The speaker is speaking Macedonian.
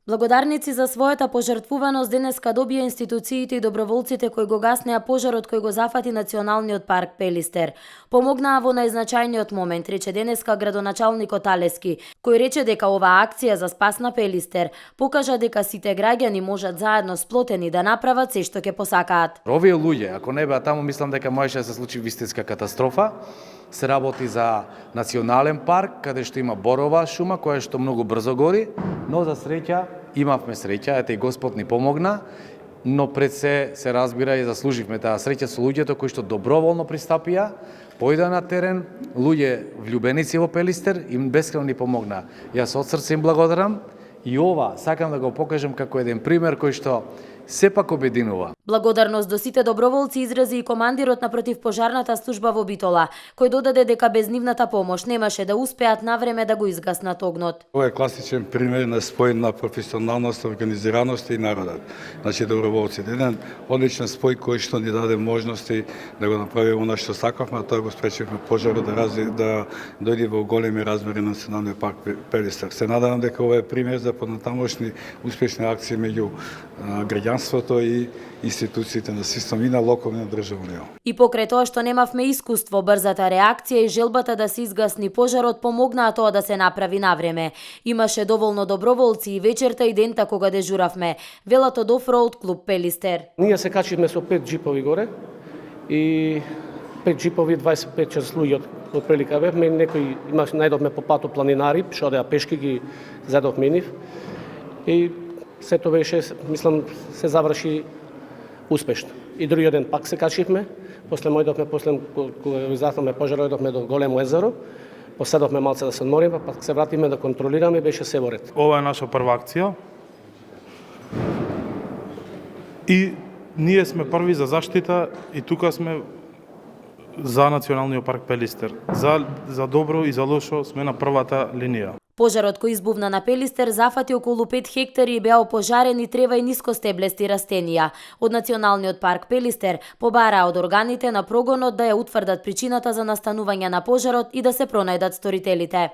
Благодарници за својата пожртвуваност денеска добија институциите и доброволците кои го гаснеа пожарот кој го зафати Националниот парк Пелистер. Помогнаа во најзначајниот момент, рече денеска градоначалникот Алески, кој рече дека оваа акција за спас на Пелистер покажа дека сите граѓани можат заедно сплотени да направат се што ќе посакаат. Овие луѓе, ако не беа таму, мислам дека можеше да се случи вистинска катастрофа. Се работи за национален парк, каде што има борова шума, која што многу брзо гори, но за среќа имавме среќа, ете и Господ ни помогна, но пред се разбира и заслуживме таа среќа со луѓето кои што доброволно пристапија, појда на терен, луѓе влюбеници во Пелистер, им бескрајно ни помогна. Јас од срце им благодарам и ова сакам да го покажам како еден пример кој што сепак обединува. Благодарност до сите доброволци изрази и командирот на противпожарната служба во Битола, кој додаде дека без нивната помош немаше да успеат навреме да го изгаснат огнот. Ова е класичен пример на спој на професионалност, организираност и народот. Значи доброволците. Еден одличен спој кој што ни даде можности да го направиме она што сакавме, а тоа го спречивме пожарот да дојде во големи размери на Националниот парк Пелистер. Се надевам дека ова е пример за понатамошни успешни акции меѓу граѓанството и институциите на систем и на локални и на државни ниво. И покрај тоа што немавме искуство, брзата реакција и желбата да се изгасни пожарот помогнаа тоа да се направи навреме. Имаше доволно доброволци и вечерта и дента кога дежуравме, велат од Офроуд клуб Пелистер. Ние се качивме со 5 джипови горе и 5 джипови, 25 луѓе од прилика бевме, некои најдовме по патот планинари, што одеа пешки ги зедовме нив. И сето беше, мислам, се заврши успешно. И другиот ден пак се качивме, после кога изатваме пожарот, дојдовме до големо езеро, поседовме малце да се одмориме, пак се вратиме да контролираме и беше се во ред. Ова е наша прва акција. И ние сме први за заштита и тука сме за Националниот парк Пелистер. За добро и за лошо сме на првата линија. Пожарот кој избувна на Пелистер зафати околу 5 хектари и беа опожарени трева и нискостеблести растенија. Од Националниот парк Пелистер побараа од органите на прогонот да ја утврдат причината за настанување на пожарот и да се пронајдат сторителите.